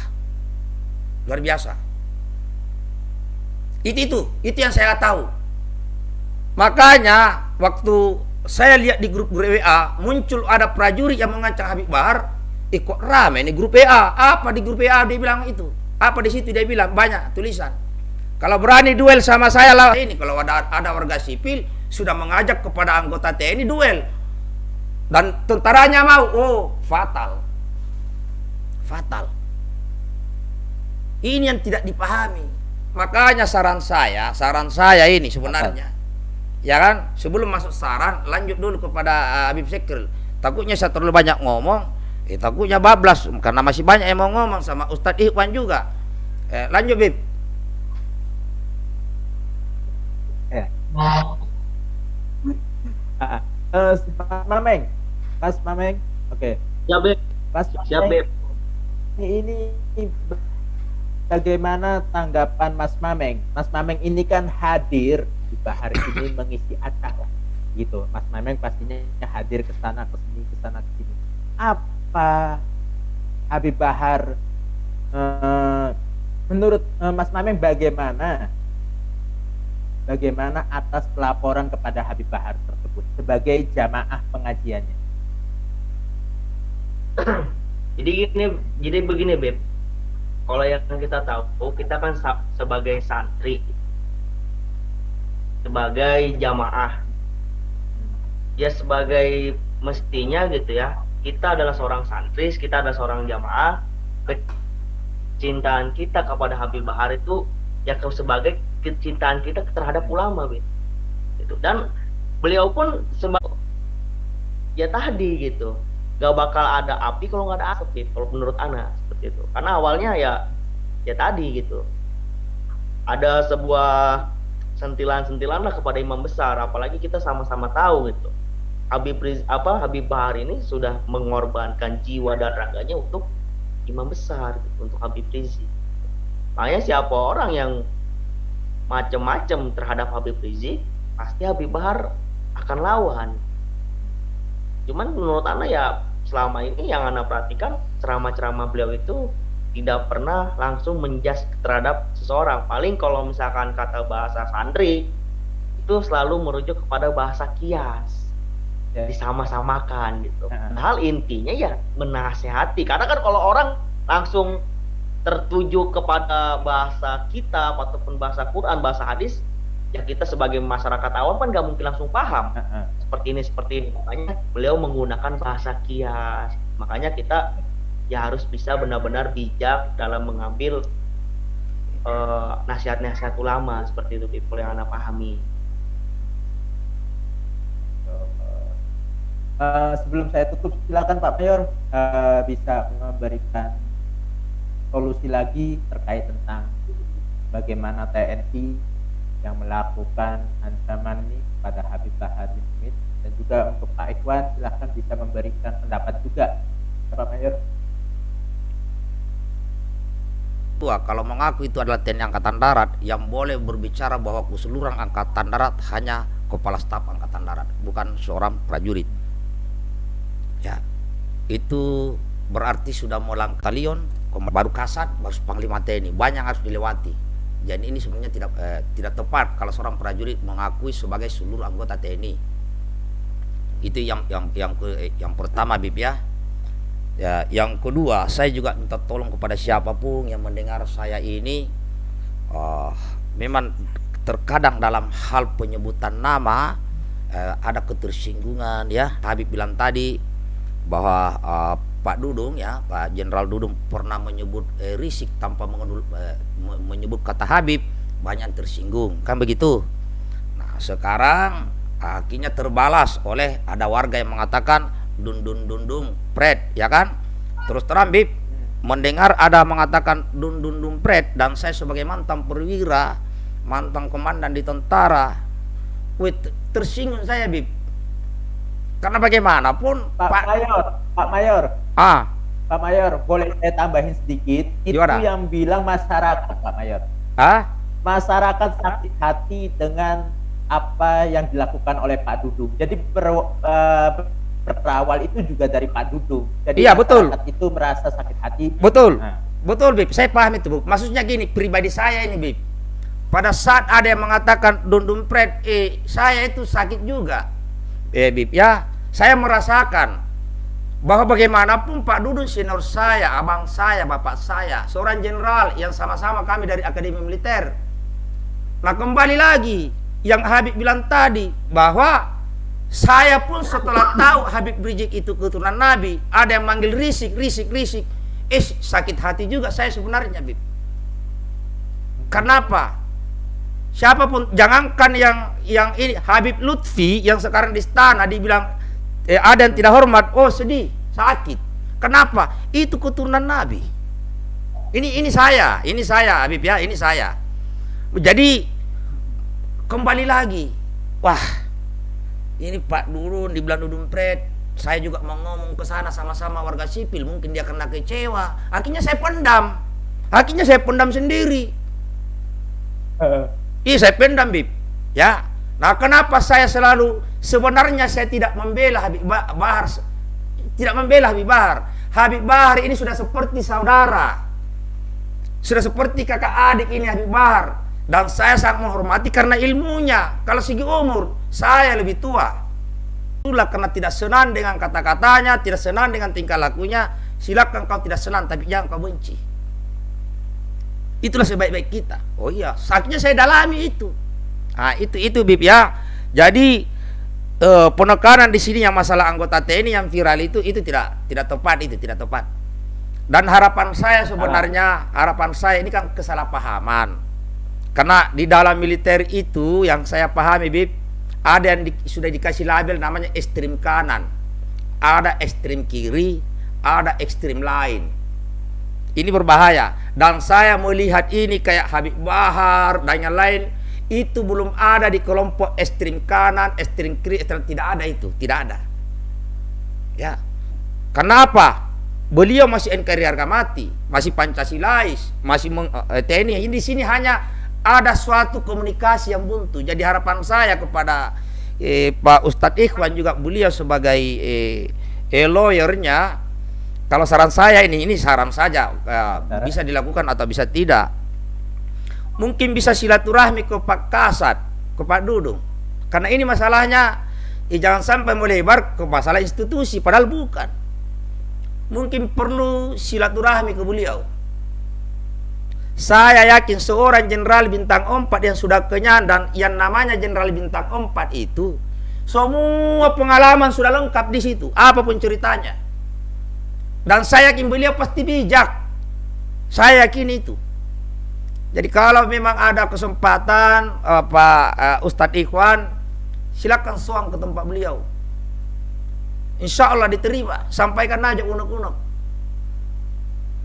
luar biasa. Itu yang saya tahu. Makanya waktu saya lihat di grup WA muncul ada prajurit yang mengancam Habib Bahar. Kok rame ini grup WA? Apa di grup WA dia bilang itu? Apa di situ dia bilang? Banyak tulisan. Kalau berani duel sama saya lah ini. Kalau ada warga sipil sudah mengajak kepada anggota TNI duel dan tentaranya mau, fatal. Fatal. Ini yang tidak dipahami. Makanya saran saya ini sebenarnya, ya kan, sebelum masuk saran lanjut dulu kepada Habib Sekril. Takutnya saya terlalu banyak ngomong, takutnya bablas karena masih banyak yang mau ngomong sama Ustadz Ikhwan juga. Lanjut Bib. Mas Mameng, oke. Ya Beb. Mas Ya Beb. Ini bagaimana tanggapan Mas Mameng? Mas Mameng ini kan hadir di Bahar ini mengisi acara, gitu. Mas Mameng pastinya hadir ke sana ke sini, ke sana ke sini. Apa Habib Bahar, menurut Mas Mameng bagaimana atas pelaporan kepada Habib Bahar tersebut sebagai jamaah pengajiannya? Jadi begini Beb, kalau yang kita tahu, kita kan sebagai santri, sebagai jamaah, ya sebagai mestinya gitu ya, kita adalah seorang santri, kita adalah seorang jamaah. Kecintaan kita kepada Habib Bahar itu ya sebagai kecintaan kita terhadap ulama, gitu. Dan beliau pun ya tadi gitu, gak bakal ada api kalau nggak ada asap gitu. Kalau menurut Ana seperti itu. Karena awalnya ya tadi gitu. Ada sebuah sentilan-sentilan lah kepada imam besar, apalagi kita sama-sama tahu gitu. Habib Bahar ini sudah mengorbankan jiwa dan raganya untuk imam besar gitu, untuk Habib Rizik. Makanya siapa orang yang macam-macam terhadap Habib Rizik, pasti Habib Bahar akan lawan. Cuman menurut Ana ya selama ini yang Ana perhatikan ceramah-ceramah beliau itu tidak pernah langsung menjas terhadap seseorang. Paling kalau misalkan kata bahasa santri itu selalu merujuk kepada bahasa kias, disama-samakan gitu. Hal intinya ya menasehati. Karena kan kalau orang langsung tertuju kepada bahasa kitab ataupun bahasa Quran, bahasa hadis, ya kita sebagai masyarakat awam kan nggak mungkin langsung paham. Seperti ini. Makanya beliau menggunakan bahasa kias. Makanya kita ya harus bisa benar-benar bijak dalam mengambil nasihat-nasihat ulama seperti itu, people yang Anda pahami. Sebelum saya tutup, silakan Pak Mayor bisa memberikan solusi lagi terkait tentang bagaimana TNI yang melakukan ancaman ini pada Habib Bahar bin Smith, dan juga untuk Pak Ikhwan silahkan bisa memberikan pendapat juga Pak Mayor. Kalau mengaku itu adalah TNI Angkatan Darat, yang boleh berbicara bahwa keseluruhan Angkatan Darat hanya Kepala Staf Angkatan Darat, bukan seorang prajurit. Ya, itu berarti sudah melangkah talion, baru Kasat, baru Panglima TNI, banyak harus dilewati. Jadi ini sebenarnya tidak tepat kalau seorang prajurit mengakui sebagai seluruh anggota TNI. Itu yang pertama, Bib ya. Ya, yang kedua, saya juga minta tolong kepada siapapun yang mendengar saya ini, memang terkadang dalam hal penyebutan nama ada ketersinggungan ya. Habib bilang tadi bahwa Pak Dudung ya, Pak Jenderal Dudung pernah menyebut Rizik tanpa menyebut kata Habib, banyak tersinggung kan begitu. Nah sekarang akhirnya terbalas oleh ada warga yang mengatakan dundung pret ya kan. Terus terang Bib, mendengar ada mengatakan dundung pret, dan saya sebagai mantan perwira, mantan komandan di tentara, tersinggung saya Bib. Karena bagaimanapun Pak Mayor, Pak Mayor, boleh saya tambahin sedikit? Itu Gimana? yang bilang masyarakat, Pak Mayor. Masyarakat sakit hati dengan apa yang dilakukan oleh Pak Dudung. Jadi berawal itu juga dari Pak Dudung. Jadi iya betul. Itu merasa sakit hati. Betul, betul Bib. Saya paham itu, Bib. Maksudnya gini, pribadi saya ini Bib. Pada saat ada yang mengatakan dundung pret, saya itu sakit juga. Bib ya, saya merasakan bahwa bagaimanapun Pak Dudung senior saya, abang saya, bapak saya, seorang jenderal yang sama-sama kami dari Akademi Militer. Nah kembali lagi yang Habib bilang tadi, bahwa saya pun setelah tahu Habib Rizik itu keturunan Nabi, ada yang manggil Rizik, sakit hati juga saya sebenarnya Bib. Kenapa? Siapapun, jangankan yang ini Habib Lutfi yang sekarang di istana dibilang ada yang tidak hormat, sedih, sakit. Kenapa? Itu keturunan Nabi. Ini saya Habib ya, ini saya. Jadi kembali lagi, wah ini Pak Durun dibilang dudung pret, saya juga mau ngomong ke sana sama-sama warga sipil, mungkin dia kena kecewa. Akhirnya saya pendam sendiri. Iya saya pendam Bib ya. Nah kenapa saya selalu, sebenarnya saya tidak membela Habib Bahar, tidak membela Habib Bahar. Habib Bahar ini sudah seperti saudara, sudah seperti kakak adik ini Habib Bahar, dan saya sangat menghormati karena ilmunya. Kalau segi umur saya lebih tua. Itulah karena tidak senang dengan kata-katanya, tidak senang dengan tingkah lakunya. Silakan kau tidak senang, tapi jangan kau benci. Itulah sebaik-baik kita. Oh iya, sakitnya saya dalami itu. Nah, itu Bib ya. Jadi penekanan di sini yang masalah anggota TNI yang viral itu tidak tepat. Dan harapan saya sebenarnya, ini kan kesalahpahaman. Karena di dalam militer itu yang saya pahami Bib, ada yang sudah dikasih label namanya ekstrem kanan. ada ekstrem kiri, ada ekstrem lain. Ini berbahaya. Dan saya melihat ini kayak Habib Bahar dan yang lain, itu belum ada di kelompok ekstrem kanan, ekstrem kiri, ekstrem, tidak ada itu, tidak ada. Ya. Kenapa? Beliau masih NKRI harga mati, masih Pancasilais, masih TNI. Ini di sini hanya ada suatu komunikasi yang buntu. Jadi harapan saya kepada Pak Ustadz Ikhwan juga, beliau sebagai lawyernya, kalau saran saya ini saran saja, bisa dilakukan atau bisa tidak. Mungkin bisa silaturahmi ke Pak Kasat, ke Pak Dudung. Karena ini masalahnya, jangan sampai melebar ke masalah institusi, padahal bukan. Mungkin perlu silaturahmi ke beliau. Saya yakin seorang jenderal bintang 4 yang sudah kenyang, dan yang namanya jenderal bintang 4 itu semua pengalaman sudah lengkap di situ, apapun ceritanya. Dan saya yakin beliau pasti bijak. Saya yakin itu. Jadi kalau memang ada kesempatan Pak Ustadz Ikhwan, silakan soang ke tempat beliau. Insya Allah diterima. Sampaikan aja unek-unek.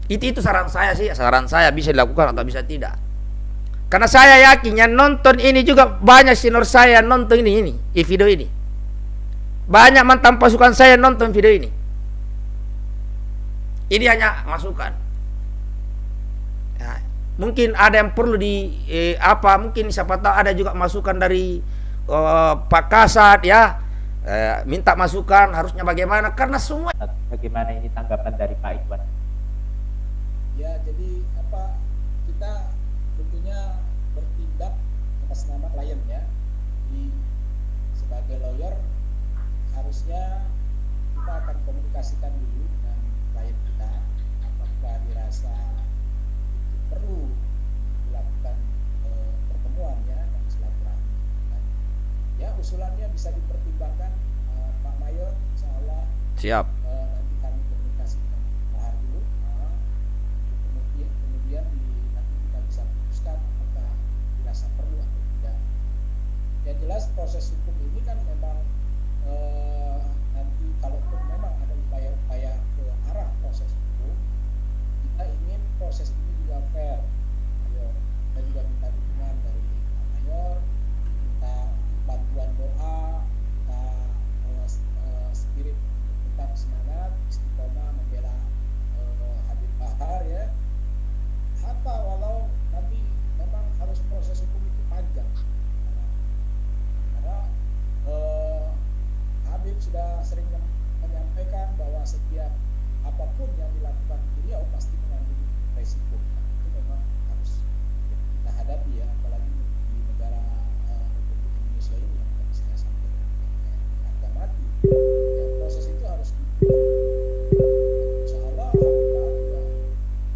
Itu saran saya sih. Saran saya bisa dilakukan atau bisa tidak. Karena saya yakin yang nonton ini juga banyak senior saya nonton ini video ini. Banyak mantan pasukan saya nonton video ini. Ini hanya masukan. Ya, mungkin ada yang perlu mungkin siapa tahu ada juga masukan dari Pak Kasat ya. Minta masukan harusnya bagaimana, karena semua. Bagaimana ini tanggapan dari Pak Ikhwan? Ya, jadi kita tentunya bertindak atas nama klien ya. Sebagai lawyer harusnya kita akan komunikasikan dulu dengan klien kita, apakah dirasa itu perlu dilakukan pertemuan ya dan silaturahmi. Ya, usulannya bisa dipertimbangkan Pak Mayor, insya Allah. Siap. Nanti kami komunikasi dengan Pak Har dulu. Kemudian nanti kita bisa putuskan apakah dirasa perlu atau tidak. Yang jelas proses hukum ini kan memang nanti kalaupun memang ada upaya-upaya ke arah proses hukum, kita ingin proses ini juga fair. Ayo, kita juga minta dukungan dari Pak Mayor, minta bantuan doa, kita spirit tetap semangat istiqomah membela Habib Bahar ya. Hatta walau nanti memang harus proses hukum itu panjang, karena Habib sudah sering menyampaikan bahwa setiap apapun yang dilakukan beliau pasti mengandung resiko. Itu memang harus kita hadapi ya, apalagi di negara Republik Indonesia ini yang tadi saya sampaikan harga mati. Ya, proses itu harus insya Allah juga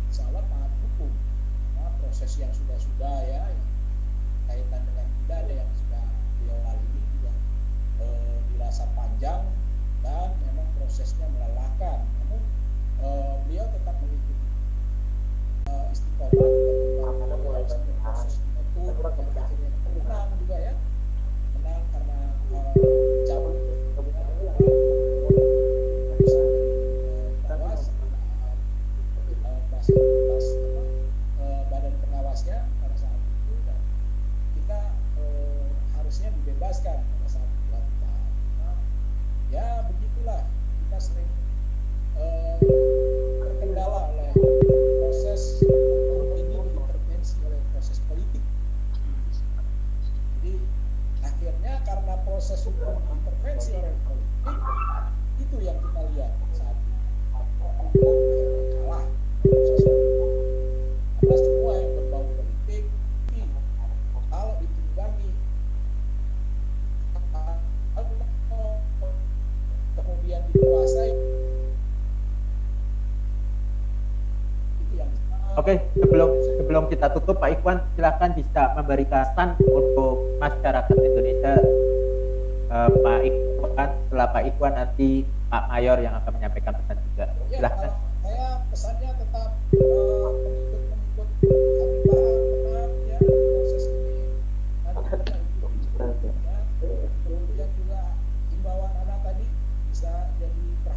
insya Allah taat hukum. Nah, proses yang sudah ya yang kaitan dengan tidak ada yang sudah beliau lalui juga dirasa panjang dan memang prosesnya melelahkan. Namun beliau tetap mengikuti istiqomah sampai proses itu akhirnya menang juga ya, menang karena cabut badan pengawasnya pada saat itu, dan kita harusnya dibebaskan pada saat itu. Ya begitulah, kita sering terkendala oleh proses ini, diintervensi oleh proses politik. Jadi akhirnya karena proses hukum diintervensi oleh politik, itu yang kita lihat saat ini. Kalah proses hukum. Karena semua yang berbau politik, kalau ditunggangi kemudian dikuasai, itu yang. Oke, sebelum kita tutup, Pak Ikhwan silakan bisa memberi kesan untuk masyarakat Indonesia. Pak Ikhwan, setelah Pak Ikhwan nanti Pak Mayor yang akan menyampaikan pesan juga. Silakan. Saya pesannya tetap pengikut Habib Bahar tetap ya, proses ini nanti kita ikuti ya. Kemudian juga himbauan anak tadi bisa jadi perhatian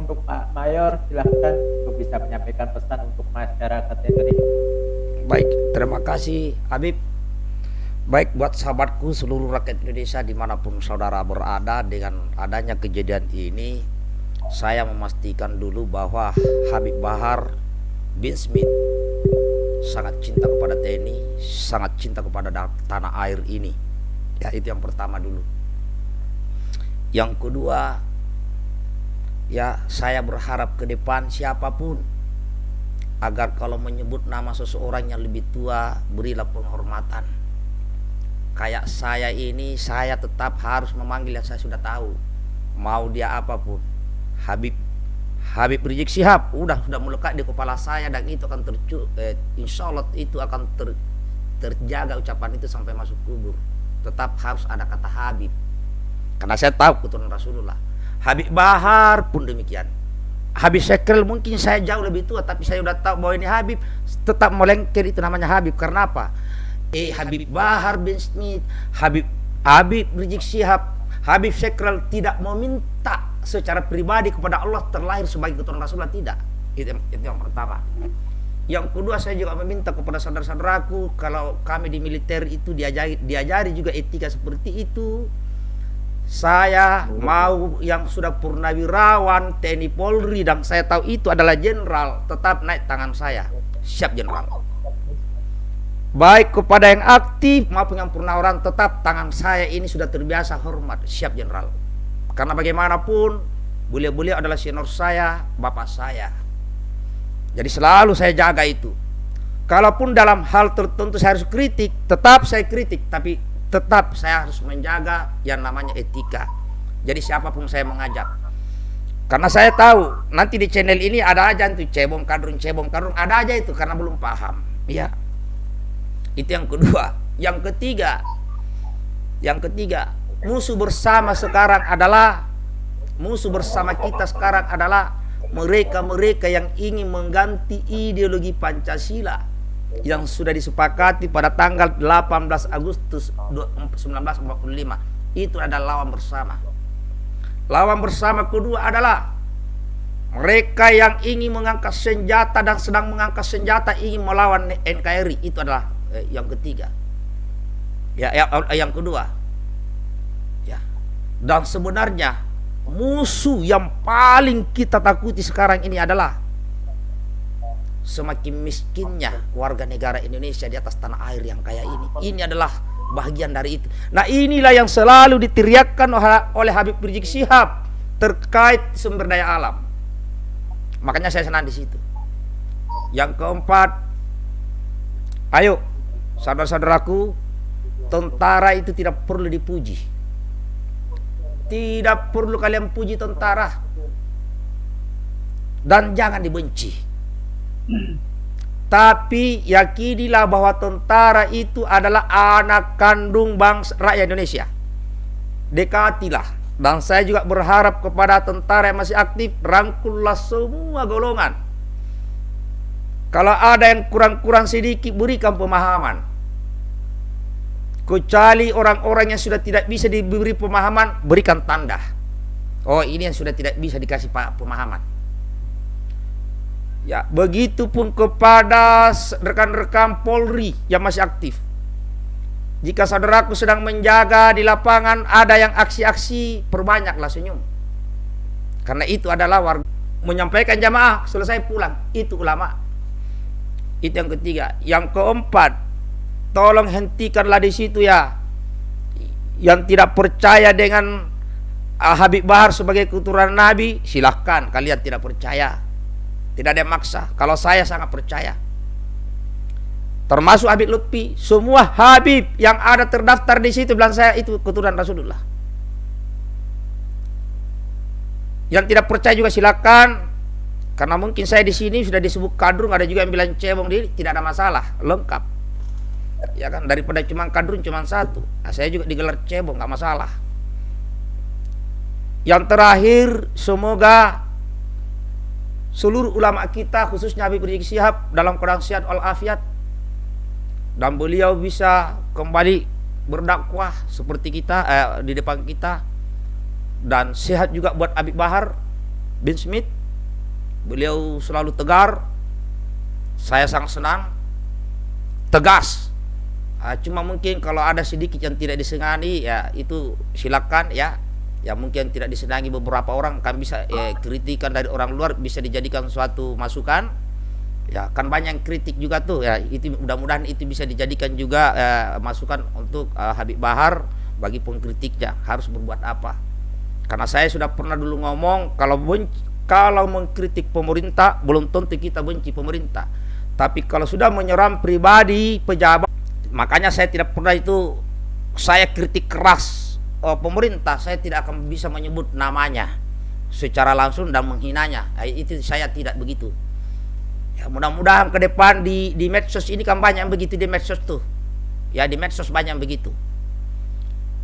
untuk Pak Mayor, silahkan untuk bisa menyampaikan pesan untuk masyarakat Indonesia. Baik, terima kasih Habib. Baik, buat sahabatku seluruh rakyat Indonesia dimanapun saudara berada, dengan adanya kejadian ini, saya memastikan dulu bahwa Habib Bahar bin Smith sangat cinta kepada TNI, sangat cinta kepada tanah air ini. Ya, itu yang pertama dulu. Yang kedua, ya saya berharap ke depan siapapun, agar kalau menyebut nama seseorang yang lebih tua, berilah penghormatan. Kayak saya ini, saya tetap harus memanggil yang saya sudah tahu, mau dia apapun. Habib Rizik Syihab sudah melekat di kepala saya, dan itu akan insya Allah itu akan terjaga ucapan itu sampai masuk kubur. Tetap harus ada kata Habib, karena saya tahu keturunan Rasulullah. Habib Bahar pun demikian. Habib Sekrel mungkin saya jauh lebih tua, tapi saya sudah tahu bahwa ini Habib, tetap melengker itu namanya Habib. Karena apa? Habib Bahar bin Smith, Habib Rizik Syihab, Habib Sekrel tidak meminta secara pribadi kepada Allah terlahir sebagai keturunan Rasulullah, tidak. Itu yang pertama. Yang kedua, saya juga meminta kepada saudara-saudaraku, kalau kami di militer itu diajari juga etika seperti itu. Saya mau yang sudah purnawirawan TNI Polri, dan saya tahu itu adalah jenderal, tetap naik tangan saya, siap jenderal. Baik kepada yang aktif maupun yang purnawirawan, tetap tangan saya ini sudah terbiasa hormat, siap jenderal. Karena bagaimanapun beliau adalah senior saya, bapak saya. Jadi selalu saya jaga itu. Kalaupun dalam hal tertentu saya harus kritik, tetap saya kritik, tapi tetap saya harus menjaga yang namanya etika. Jadi siapapun saya mengajak, karena saya tahu nanti di channel ini ada aja itu cebong kadrun, ada aja itu karena belum paham. Ya, itu yang kedua. Yang ketiga, musuh bersama kita sekarang adalah mereka yang ingin mengganti ideologi Pancasila yang sudah disepakati pada tanggal 18 Agustus 1945. Itu adalah lawan bersama. Lawan bersama kedua adalah mereka yang ingin mengangkat senjata dan sedang mengangkat senjata ingin melawan NKRI. Itu adalah yang ketiga. Yang kedua. Ya. Dan sebenarnya musuh yang paling kita takuti sekarang ini adalah semakin miskinnya warga negara Indonesia di atas tanah air yang kaya ini. Ini adalah bagian dari itu. Nah, inilah yang selalu diteriakkan oleh Habib Rizik Syihab terkait sumber daya alam. Makanya saya senang di situ. Yang keempat, ayo saudara-saudaraku, tentara itu tidak perlu dipuji. Tidak perlu kalian puji tentara, dan jangan dibenci. Tapi yakinilah bahwa tentara itu adalah anak kandung bangsa rakyat Indonesia. Dekatilah. Dan saya juga berharap kepada tentara yang masih aktif, rangkullah semua golongan. Kalau ada yang kurang-kurang sedikit, berikan pemahaman. Kecuali orang-orang yang sudah tidak bisa diberi pemahaman, berikan tanda. Oh, ini yang sudah tidak bisa dikasih pemahaman. Ya, begitupun kepada rekan-rekan Polri yang masih aktif. Jika saudaraku sedang menjaga di lapangan, ada yang aksi-aksi, perbanyaklah senyum. Karena itu adalah warga menyampaikan jamaah selesai pulang, itu ulama. Itu yang ketiga. Yang keempat, tolong hentikanlah di situ ya, yang tidak percaya dengan Habib Bahar sebagai keturunan Nabi, silahkan kalian tidak percaya. Tidak ada yang maksa. Kalau saya sangat percaya. Termasuk Habib Lutfi, semua Habib yang ada terdaftar di situ bilang saya itu keturunan Rasulullah. Yang tidak percaya juga silakan. Karena mungkin saya di sini sudah disebut kadrun, ada juga yang bilang cebong, diri, tidak ada masalah, lengkap. Ya kan, daripada cuma kadrun cuma satu. Nah, saya juga digelar cebong, nggak masalah. Yang terakhir, semoga seluruh ulama kita, khususnya Habib Rizik Syihab, dalam keadaan sehat walafiat, dan beliau bisa kembali berdakwah seperti kita di depan kita, dan sehat juga buat Habib Bahar bin Smith, beliau selalu tegar, saya sangat senang, tegas. Cuma mungkin kalau ada sedikit yang tidak disengani, ya itu silakan ya. Ya mungkin tidak disenangi beberapa orang, kan bisa kritikan dari orang luar bisa dijadikan suatu masukan. Ya kan banyak kritik juga tuh ya, itu mudah-mudahan itu bisa dijadikan juga masukan untuk Habib Bahar bagi pengkritiknya harus berbuat apa. Karena saya sudah pernah dulu ngomong, kalau mengkritik pemerintah belum tentu kita benci pemerintah. Tapi kalau sudah menyerang pribadi pejabat, makanya saya tidak pernah itu saya kritik keras pemerintah, saya tidak akan bisa menyebut namanya secara langsung dan menghinanya. Itu saya tidak begitu. Ya mudah-mudahan ke depan di medsos ini kan banyak yang begitu di medsos tuh. Ya di medsos banyak yang begitu.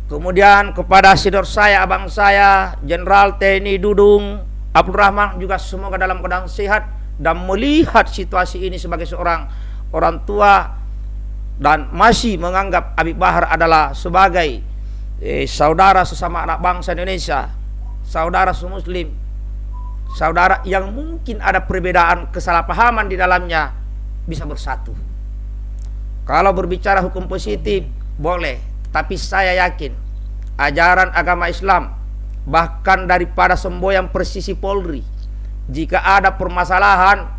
Kemudian kepada senior saya, abang saya, Jenderal TNI Dudung Abdul Rahman juga semoga dalam keadaan sehat dan melihat situasi ini sebagai seorang orang tua dan masih menganggap Habib Bahar adalah sebagai saudara sesama anak bangsa Indonesia, saudara semuslim, saudara yang mungkin ada perbedaan kesalahpahaman di dalamnya bisa bersatu. Kalau berbicara hukum positif boleh, tapi saya yakin ajaran agama Islam bahkan daripada semboyan presisi Polri, jika ada permasalahan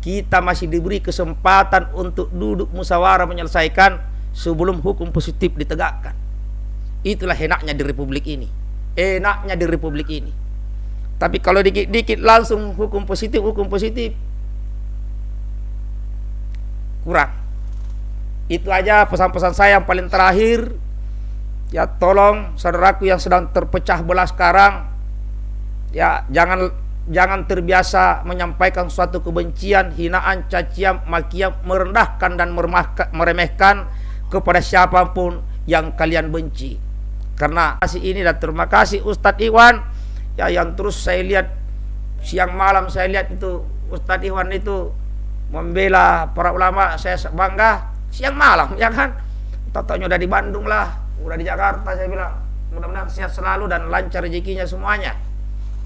kita masih diberi kesempatan untuk duduk musyawarah menyelesaikan sebelum hukum positif ditegakkan. Itulah enaknya di republik ini. Enaknya di republik ini. Tapi kalau dikit-dikit langsung hukum positif kurang. Itu aja pesan-pesan saya yang paling terakhir. Ya tolong saudaraku yang sedang terpecah belah sekarang, ya jangan terbiasa menyampaikan suatu kebencian, hinaan, cacian, makian, merendahkan dan meremehkan kepada siapapun yang kalian benci. Karena kasih ini, dan terima kasih Ustadz Iwan ya, yang terus saya lihat siang malam, saya lihat itu Ustadz Iwan itu membela para ulama. Saya bangga siang malam ya kan. Totonya udah di Bandung lah, udah di Jakarta. Saya bilang mudah-mudahan sehat selalu dan lancar rezekinya semuanya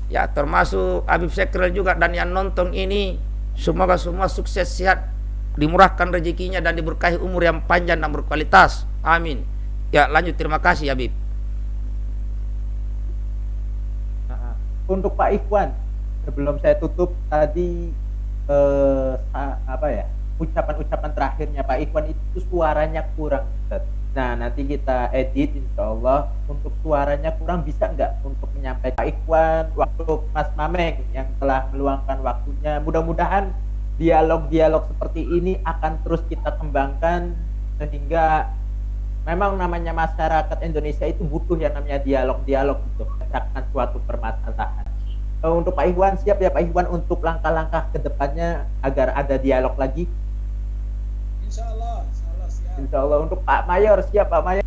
ya, termasuk Habib Sekrel juga. Dan yang nonton ini semoga semua sukses, sehat, dimurahkan rezekinya dan diberkahi umur yang panjang dan berkualitas, amin ya. Lanjut, terima kasih Habib. Untuk Pak Ikhwan, sebelum saya tutup tadi ucapan-ucapan terakhirnya Pak Ikhwan itu suaranya kurang, Ustaz. Nah nanti kita edit insya Allah. Untuk suaranya kurang, bisa nggak untuk menyampaikan Pak Ikhwan, waktu Mas Mameng yang telah meluangkan waktunya. Mudah-mudahan dialog-dialog seperti ini akan terus kita kembangkan, sehingga memang namanya masyarakat Indonesia itu butuh yang namanya dialog-dialog untuk memecahkan suatu permasalahan. Untuk Pak Ikhwan, siap ya Pak Ikhwan untuk langkah-langkah ke depannya agar ada dialog lagi? Insya Allah siap. Insya Allah. Untuk Pak Mayor, siap Pak Mayor?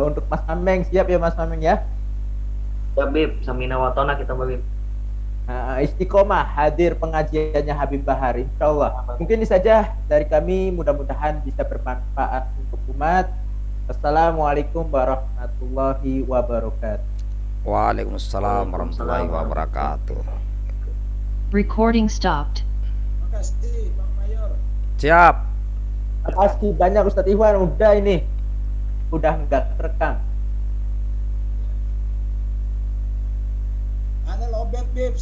Untuk Mas Mameng, siap ya Mas Mameng ya? Ya Bib, samina watona kita Bib. Istiqomah hadir pengajiannya Habib Bahar, insya Allah. Mungkin ini saja dari kami, mudah-mudahan bisa bermanfaat untuk umat. Assalamualaikum warahmatullahi wabarakatuh. Waalaikumsalam warahmatullahi wabarakatuh. Recording stopped. Terima kasih Pak Mayor. Siap. Terima kasih banyak Ustadz Ikhwan, udah nggak terekam. Ana lobet Bib.